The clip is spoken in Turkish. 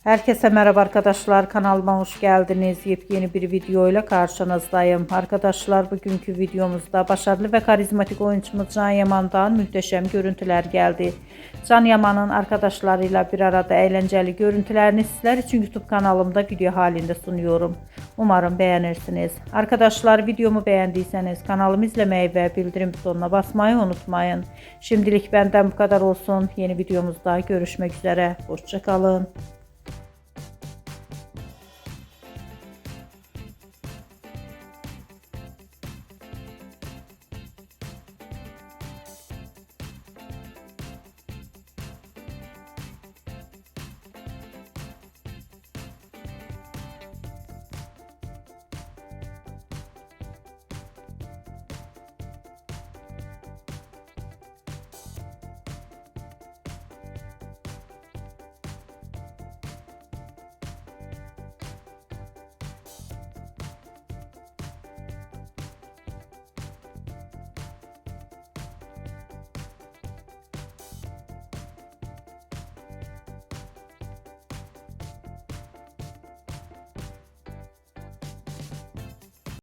Herkese merhaba arkadaşlar, kanalıma hoş geldiniz. Yepyeni bir video ile karşınızdayım. Arkadaşlar, bugünkü videomuzda başarılı ve karizmatik oyuncumuz Can Yaman'dan muhteşem görüntüler geldi. Can Yaman'ın arkadaşlarıyla bir arada eğlenceli görüntülerini sizler için YouTube kanalımda video halinde sunuyorum. Umarım beğenirsiniz. Arkadaşlar, videomu beğendiyseniz kanalımı izlemeyi ve bildirim butonuna basmayı unutmayın. Şimdilik benden bu kadar olsun. Yeni videomuzda görüşmek üzere. Hoşça kalın.